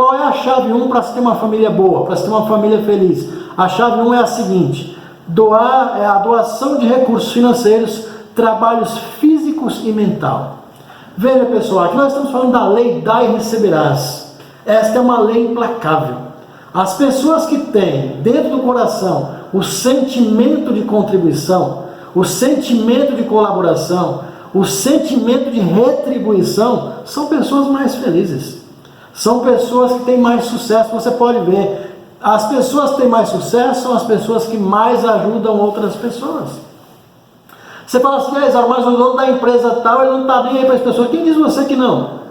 Qual é a chave 1 para se ter uma família boa, para se ter uma família feliz? A chave 1 é a seguinte: doar é a doação de recursos financeiros, trabalhos físicos e mental. Veja, pessoal, aqui nós estamos falando da lei dai e receberás. Esta é uma lei implacável. As pessoas que têm dentro do coração o sentimento de contribuição, o sentimento de colaboração, o sentimento de retribuição, são pessoas mais felizes. São pessoas que têm mais sucesso. Você pode ver, as pessoas que têm mais sucesso são as pessoas que mais ajudam outras pessoas. Você fala assim, mas o dono da empresa tal, ele não está nem aí para as pessoas. Quem diz você que não?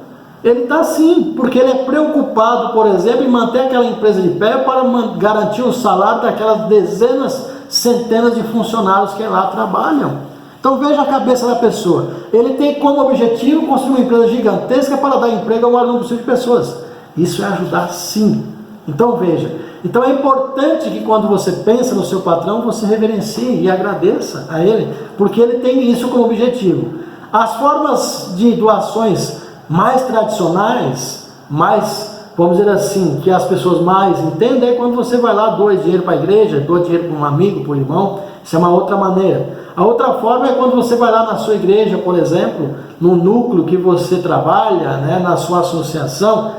Ele está sim, porque ele é preocupado, por exemplo, em manter aquela empresa de pé para garantir o salário daquelas dezenas, centenas de funcionários que lá trabalham. Então veja a cabeça da pessoa. Ele tem como objetivo construir uma empresa gigantesca para dar emprego a um maior número possível de pessoas. Isso é ajudar sim. Então veja. Então é importante que quando você pensa no seu patrão, você reverencie e agradeça a ele, porque ele tem isso como objetivo. As formas de doações mais tradicionais, mais, vamos dizer assim, que as pessoas mais entendem, é quando você vai lá, doa dinheiro para a igreja, doa dinheiro para um amigo, para um irmão. Isso é uma outra maneira. A outra forma é quando você vai lá na sua igreja, por exemplo, no núcleo que você trabalha, né, na sua associação,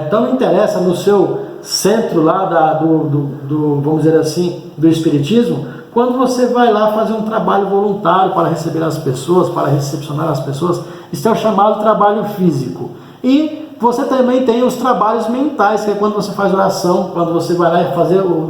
então não interessa, no seu centro lá vamos dizer assim, do espiritismo, quando você vai lá fazer um trabalho voluntário para receber as pessoas, para recepcionar as pessoas, isso é o chamado trabalho físico. E você também tem os trabalhos mentais, que é quando você faz oração, quando você vai lá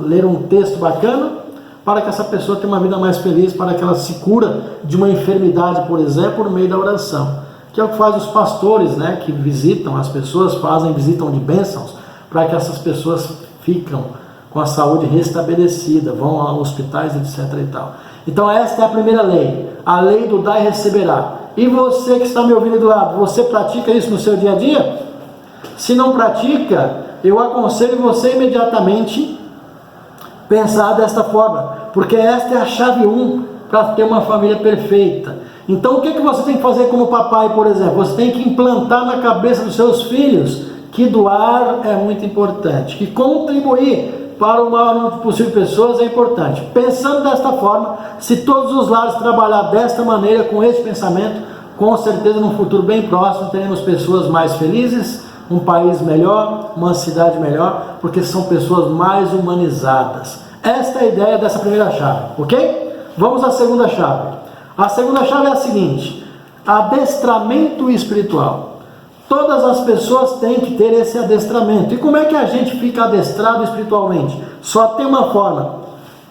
ler um texto bacana, para que essa pessoa tenha uma vida mais feliz, para que ela se cura de uma enfermidade, por exemplo, por meio da oração. Que é o que faz os pastores, né, que visitam as pessoas, visitam de bênçãos, para que essas pessoas ficam com a saúde restabelecida, vão a hospitais, etc. e tal. Então esta é a primeira lei, a lei do dai e receberá. E você que está me ouvindo do lado, você pratica isso no seu dia a dia? Se não pratica, eu aconselho você imediatamente pensar desta forma, porque esta é a chave 1 para ter uma família perfeita. Então o que você tem que fazer como papai, por exemplo? Você tem que implantar na cabeça dos seus filhos que doar é muito importante, que contribuir para o maior número possível de pessoas é importante. Pensando desta forma, se todos os lares trabalhar desta maneira, com esse pensamento, com certeza no futuro bem próximo teremos pessoas mais felizes, um país melhor, uma cidade melhor, porque são pessoas mais humanizadas. Esta é a ideia dessa primeira chave, ok? Vamos à segunda chave. A segunda chave é a seguinte: adestramento espiritual. Todas as pessoas têm que ter esse adestramento. E como é que a gente fica adestrado espiritualmente? Só tem uma forma: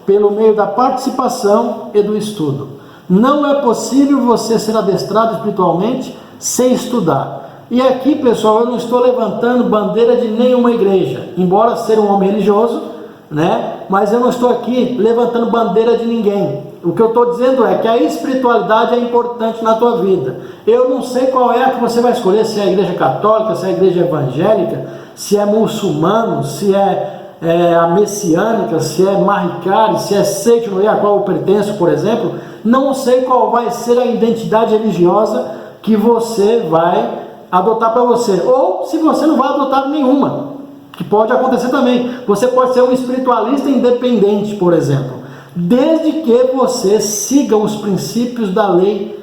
pelo meio da participação e do estudo. Não é possível você ser adestrado espiritualmente sem estudar. E aqui, pessoal, eu não estou levantando bandeira de nenhuma igreja, embora ser um homem religioso, né? Mas eu não estou aqui levantando bandeira de ninguém. O que eu estou dizendo é que a espiritualidade é importante na tua vida. Eu não sei qual é a que você vai escolher, se é a igreja católica, se é a igreja evangélica, se é muçulmano, se é a messiânica, se é maricari, se é secular, a qual eu pertenço, por exemplo. Não sei qual vai ser a identidade religiosa que você vai adotar para você, ou se você não vai adotar nenhuma, que pode acontecer também. Você pode ser um espiritualista independente, por exemplo, desde que você siga os princípios da lei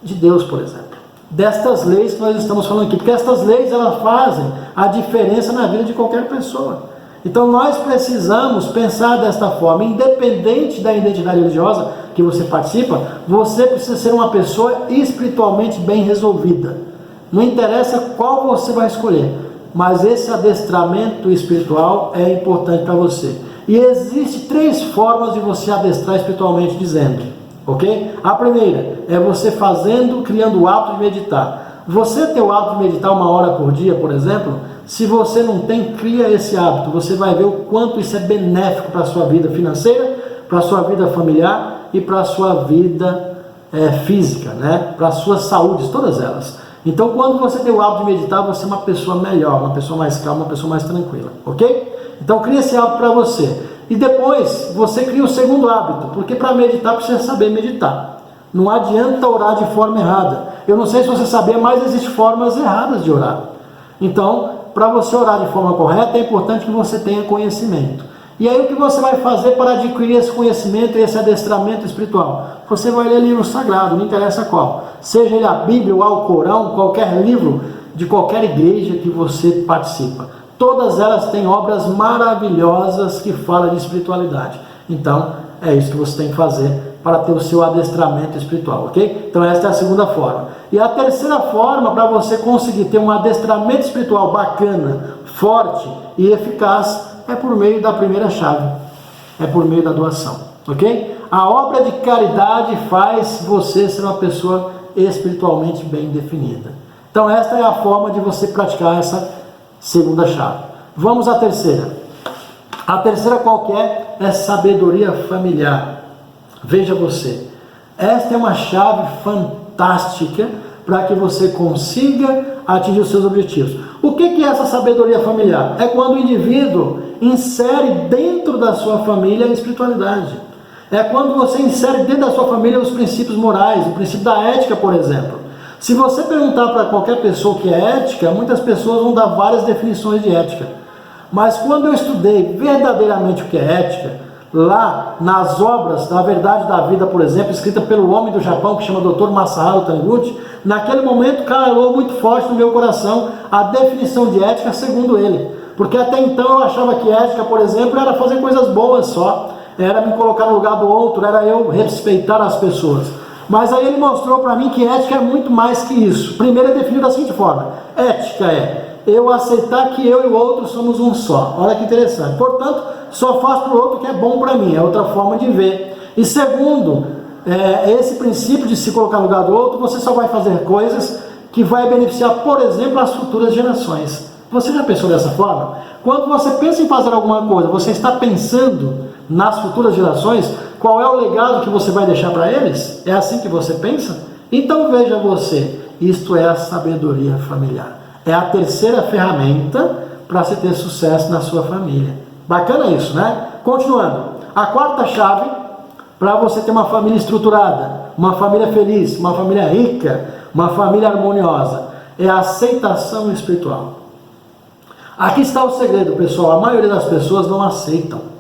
de Deus, por exemplo, destas leis que nós estamos falando aqui, porque estas leis, elas fazem a diferença na vida de qualquer pessoa. Então nós precisamos pensar desta forma, independente da identidade religiosa que você participa, você precisa ser uma pessoa espiritualmente bem resolvida. Não interessa qual você vai escolher, mas esse adestramento espiritual é importante para você. E existem 3 formas de você adestrar espiritualmente dizendo, ok? A primeira é você criando o hábito de meditar. Você ter o hábito de meditar 1 hora por dia, por exemplo, se você não tem, cria esse hábito. Você vai ver o quanto isso é benéfico para a sua vida financeira, para a sua vida familiar e para a sua vida física, né? Para a sua saúde, todas elas. Então, quando você tem o hábito de meditar, você é uma pessoa melhor, uma pessoa mais calma, uma pessoa mais tranquila, ok? Então, cria esse hábito para você. E depois, você cria o segundo hábito, porque para meditar, precisa saber meditar. Não adianta orar de forma errada. Eu não sei se você sabia, mas existem formas erradas de orar. Então, para você orar de forma correta, é importante que você tenha conhecimento. E aí o que você vai fazer para adquirir esse conhecimento e esse adestramento espiritual? Você vai ler livro sagrado, não interessa qual. Seja ele a Bíblia ou o Alcorão, qualquer livro de qualquer igreja que você participa. Todas elas têm obras maravilhosas que falam de espiritualidade. Então, é isso que você tem que fazer para ter o seu adestramento espiritual, ok? Então esta é a segunda forma. E a terceira forma para você conseguir ter um adestramento espiritual bacana, forte e eficaz é por meio da primeira chave, é por meio da doação, ok? A obra de caridade faz você ser uma pessoa espiritualmente bem definida. Então esta é a forma de você praticar essa segunda chave. Vamos à terceira. A terceira qual que é? É sabedoria familiar. Veja você, esta é uma chave fantástica para que você consiga atingir os seus objetivos. O que é essa sabedoria familiar? É quando o indivíduo insere dentro da sua família a espiritualidade. É quando você insere dentro da sua família os princípios morais, o princípio da ética, por exemplo. Se você perguntar para qualquer pessoa o que é ética, muitas pessoas vão dar várias definições de ética. Mas quando eu estudei verdadeiramente o que é ética, lá nas obras da Verdade da Vida, por exemplo, escrita pelo homem do Japão, que chama Dr. Masaharu Taniguchi, naquele momento calou muito forte no meu coração a definição de ética segundo ele. Porque até então eu achava que ética, por exemplo, era fazer coisas boas só, era me colocar no lugar do outro, era eu respeitar as pessoas. Mas aí ele mostrou para mim que ética é muito mais que isso. Primeiro é definido da seguinte forma: ética é eu aceitar que eu e o outro somos um só. Olha que interessante. Portanto, só faço para o outro o que é bom para mim. É outra forma de ver. E segundo, esse princípio de se colocar no lugar do outro, você só vai fazer coisas que vai beneficiar, por exemplo, as futuras gerações. Você já pensou dessa forma? Quando você pensa em fazer alguma coisa, você está pensando nas futuras gerações? Qual é o legado que você vai deixar para eles? É assim que você pensa? Então veja você, isto é a sabedoria familiar. É a terceira ferramenta para se ter sucesso na sua família. Bacana isso, né? Continuando. A quarta chave para você ter uma família estruturada, uma família feliz, uma família rica, uma família harmoniosa, é a aceitação espiritual. Aqui está o segredo, pessoal. A maioria das pessoas não aceitam.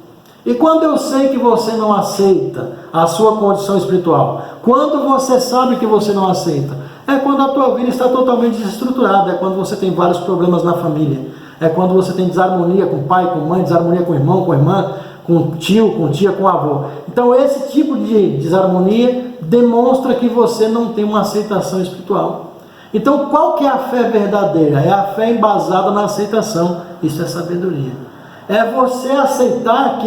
E quando eu sei que você não aceita a sua condição espiritual, quando você sabe que você não aceita, é quando a tua vida está totalmente desestruturada, é quando você tem vários problemas na família, é quando você tem desarmonia com pai, com mãe, desarmonia com irmão, com irmã, com tio, com tia, com avô. Então esse tipo de desarmonia demonstra que você não tem uma aceitação espiritual. Então qual que é a fé verdadeira? É a fé embasada na aceitação. Isso é sabedoria. É você aceitar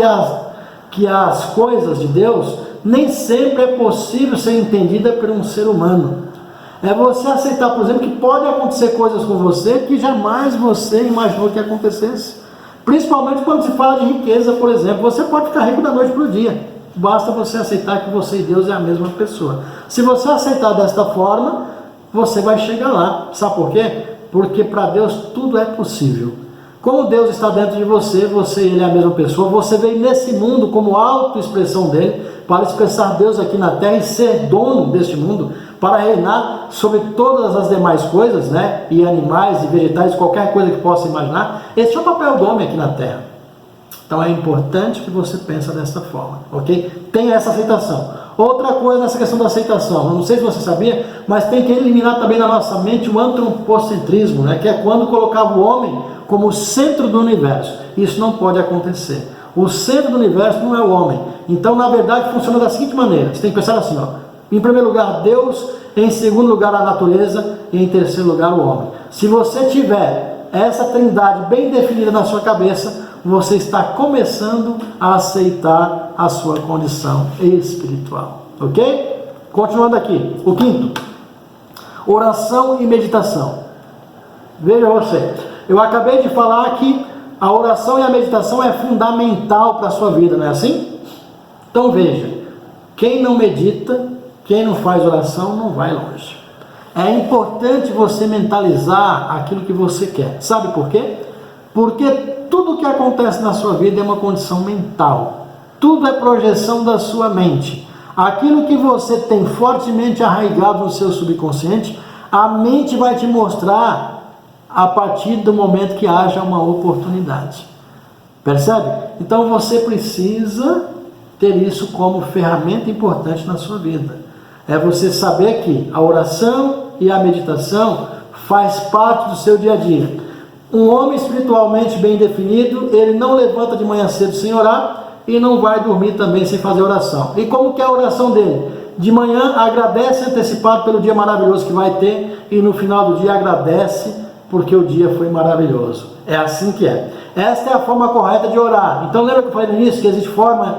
que as coisas de Deus nem sempre é possível ser entendida por um ser humano. É você aceitar, por exemplo, que pode acontecer coisas com você que jamais você imaginou que acontecesse. Principalmente quando se fala de riqueza, por exemplo. Você pode ficar rico da noite para o dia. Basta você aceitar que você e Deus é a mesma pessoa. Se você aceitar desta forma, você vai chegar lá. Sabe por quê? Porque para Deus tudo é possível. Como Deus está dentro de você, você e Ele é a mesma pessoa, você veio nesse mundo como autoexpressão dEle, para expressar Deus aqui na terra e ser dono deste mundo, para reinar sobre todas as demais coisas, né? E animais, e vegetais, qualquer coisa que possa imaginar. Esse é o papel do homem aqui na terra. Então é importante que você pense dessa forma, ok? Tenha essa aceitação. Outra coisa nessa questão da aceitação, eu não sei se você sabia, mas tem que eliminar também na nossa mente o antropocentrismo, né? Que é quando colocava o homem como o centro do universo. Isso não pode acontecer. O centro do universo não é o homem. Então, na verdade, funciona da seguinte maneira. Você tem que pensar assim, ó. Em primeiro lugar, Deus. Em segundo lugar, a natureza. E em terceiro lugar, o homem. Se você tiver essa trindade bem definida na sua cabeça, você está começando a aceitar a sua condição espiritual. Ok? Continuando aqui. O quinto. Oração e meditação. Veja você. Eu acabei de falar que a oração e a meditação é fundamental para a sua vida, não é assim? Então veja, quem não medita, quem não faz oração, não vai longe. É importante você mentalizar aquilo que você quer. Sabe por quê? Porque tudo que acontece na sua vida é uma condição mental. Tudo é projeção da sua mente. Aquilo que você tem fortemente arraigado no seu subconsciente, a mente vai te mostrar a partir do momento que haja uma oportunidade. Percebe? Então você precisa ter isso como ferramenta importante na sua vida. É você saber que a oração e a meditação faz parte do seu dia a dia. Um homem espiritualmente bem definido, ele não levanta de manhã cedo sem orar e não vai dormir também sem fazer oração. E como que é a oração dele? De manhã agradece antecipado pelo dia maravilhoso que vai ter e no final do dia agradece porque o dia foi maravilhoso. É assim que é. Esta é a forma correta de orar. Então lembra que eu falei no início que existe forma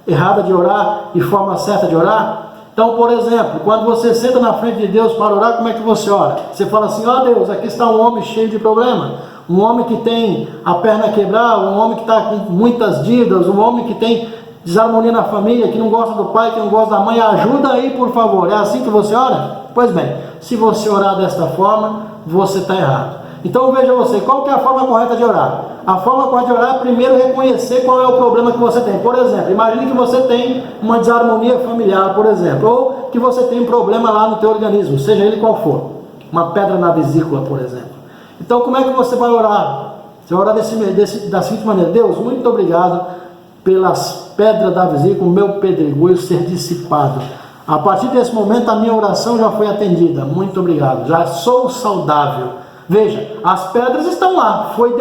errada de orar e forma certa de orar? Então, por exemplo, quando você senta na frente de Deus para orar, como é que você ora? Você fala assim: ó Deus, aqui está um homem cheio de problema, um homem que tem a perna quebrada, um homem que está com muitas dívidas, um homem que tem desarmonia na família, que não gosta do pai, que não gosta da mãe, ajuda aí por favor. É assim que você ora? Pois bem, se você orar desta forma, você está errado. Então veja você, qual que é a forma correta de orar? A forma correta de orar é primeiro reconhecer qual é o problema que você tem. Por exemplo, imagine que você tem uma desarmonia familiar, por exemplo, ou que você tem um problema lá no teu organismo, seja ele qual for, uma pedra na vesícula, por exemplo. Então como é que você vai orar? Você vai orar da seguinte maneira: Deus, muito obrigado pelas pedras da vesícula, o meu pedregulho ser dissipado. A partir desse momento a minha oração já foi atendida, muito obrigado, já sou saudável. Veja, as pedras estão lá, foi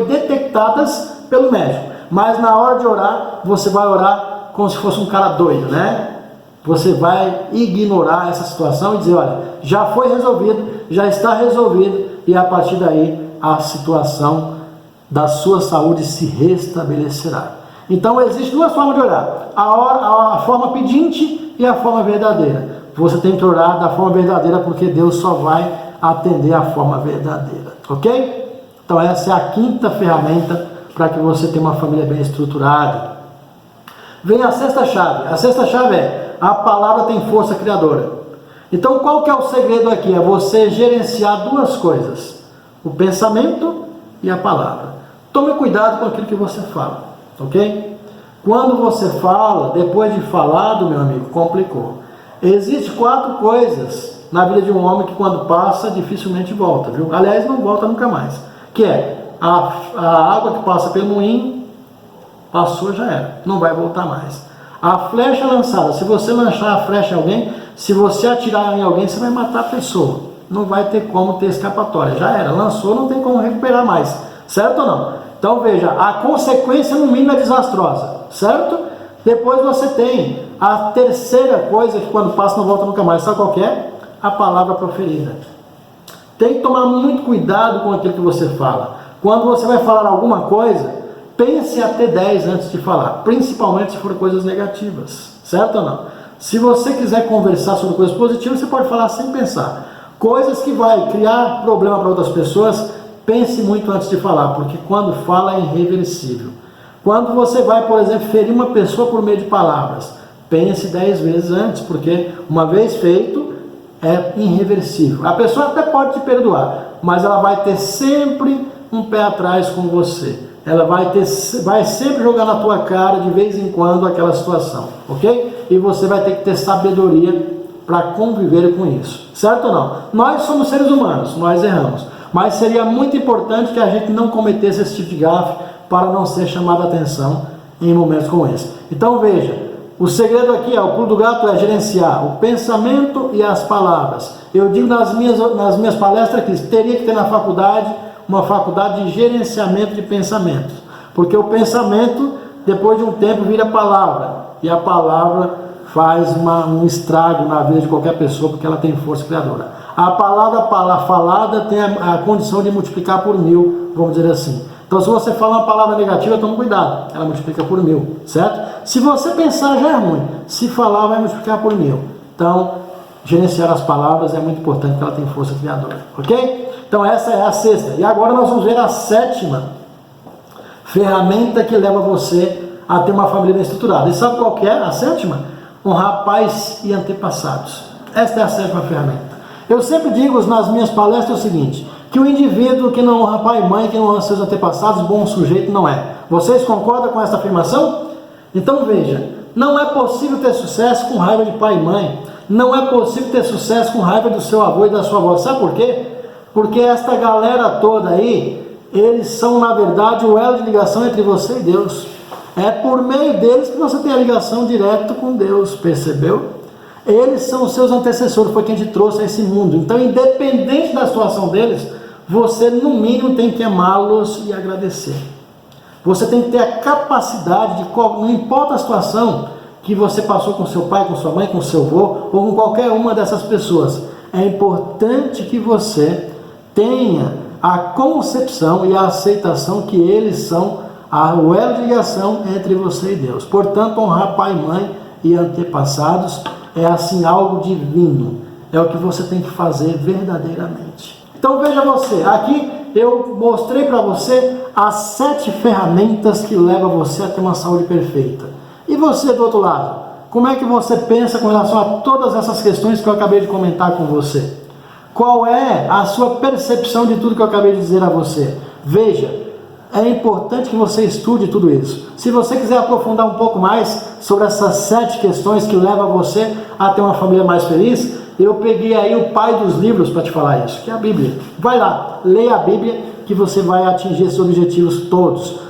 detectadas pelo médico, mas na hora de orar, você vai orar como se fosse um cara doido, né? Você vai ignorar essa situação e dizer: olha, já foi resolvido, já está resolvido, e a partir daí a situação da sua saúde se restabelecerá. Então existem duas formas de orar: a forma pedinte e a forma verdadeira. Você tem que orar da forma verdadeira, porque Deus só vai atender a forma verdadeira, ok? Então essa é a quinta ferramenta para que você tenha uma família bem estruturada. Vem a sexta chave. A sexta chave é: a palavra tem força criadora. Então qual que é o segredo aqui? É você gerenciar duas coisas: o pensamento e a palavra. Tome cuidado com aquilo que você fala, ok? Quando você fala, depois de falado, meu amigo, complicou. Existem 4 coisas na vida de um homem que quando passa dificilmente volta, viu? Aliás, não volta nunca mais. Que é a água que passa pelo moinho, passou, já era, não vai voltar mais. A flecha lançada, se você lançar a flecha em alguém, se você atirar em alguém, você vai matar a pessoa. Não vai ter como ter escapatória, já era, lançou, não tem como recuperar mais, certo ou não? Então veja, a consequência no mínimo é desastrosa, certo? Depois você tem a terceira coisa que quando passa não volta nunca mais, sabe qual que é? A palavra proferida. Tem que tomar muito cuidado com aquilo que você fala. Quando você vai falar alguma coisa, pense até 10 antes de falar, principalmente se for coisas negativas, certo ou não? Se você quiser conversar sobre coisas positivas, você pode falar sem pensar. Coisas que vai criar problema para outras pessoas, pense muito antes de falar, porque quando fala é irreversível. Quando você vai, por exemplo, ferir uma pessoa por meio de palavras, pense 10 vezes antes, porque uma vez feito, é irreversível. A pessoa até pode te perdoar, mas ela vai ter sempre um pé atrás com você. Ela vai sempre jogar na tua cara de vez em quando aquela situação, ok? E você vai ter que ter sabedoria para conviver com isso, certo ou não? Nós somos seres humanos, nós erramos, mas seria muito importante que a gente não cometesse esse tipo de gafe para não ser chamado a atenção em momentos como esse. Então veja, o segredo aqui, o pulo do gato é gerenciar o pensamento e as palavras. Eu digo nas minhas palestras que teria que ter na faculdade uma faculdade de gerenciamento de pensamentos, porque o pensamento, depois de um tempo, vira palavra, e a palavra faz um estrago na vida de qualquer pessoa, porque ela tem força criadora. A palavra falada tem a condição de multiplicar por 1000, vamos dizer assim. Então, se você fala uma palavra negativa, tome cuidado, ela multiplica por 1000, certo? Se você pensar, já é ruim. Se falar, vai multiplicar por 1000. Então, gerenciar as palavras é muito importante, porque ela tem força criadora, ok? Então, essa é a sexta. E agora nós vamos ver a sétima ferramenta que leva você a ter uma família bem estruturada. E sabe qual que é a sétima? Honrar pais e antepassados. Esta é a sétima ferramenta. Eu sempre digo nas minhas palestras o seguinte: que o indivíduo que não honra pai e mãe, que não honra seus antepassados, bom sujeito não é. Vocês concordam com essa afirmação? Então veja, não é possível ter sucesso com raiva de pai e mãe. Não é possível ter sucesso com raiva do seu avô e da sua avó. Sabe por quê? Porque esta galera toda aí, eles são na verdade o elo de ligação entre você e Deus. É por meio deles que você tem a ligação direta com Deus, percebeu? Eles são os seus antecessores, foi quem te trouxe a esse mundo. Então, independente da situação deles, você no mínimo tem que amá-los e agradecer. Você tem que ter a capacidade de, não importa a situação que você passou com seu pai, com sua mãe, com seu avô, ou com qualquer uma dessas pessoas, é importante que você tenha a concepção e a aceitação que eles são o elo de ligação entre você e Deus. Portanto, honrar pai, mãe e antepassados é assim algo divino. É o que você tem que fazer verdadeiramente. Então veja você, aqui eu mostrei para você as 7 ferramentas que levam você a ter uma saúde perfeita. E você do outro lado, como é que você pensa com relação a todas essas questões que eu acabei de comentar com você? Qual é a sua percepção de tudo que eu acabei de dizer a você? Veja, é importante que você estude tudo isso. Se você quiser aprofundar um pouco mais sobre essas 7 questões que levam você a ter uma família mais feliz, eu peguei aí o pai dos livros para te falar isso, que é a Bíblia. Vai lá, leia a Bíblia que você vai atingir esses objetivos todos.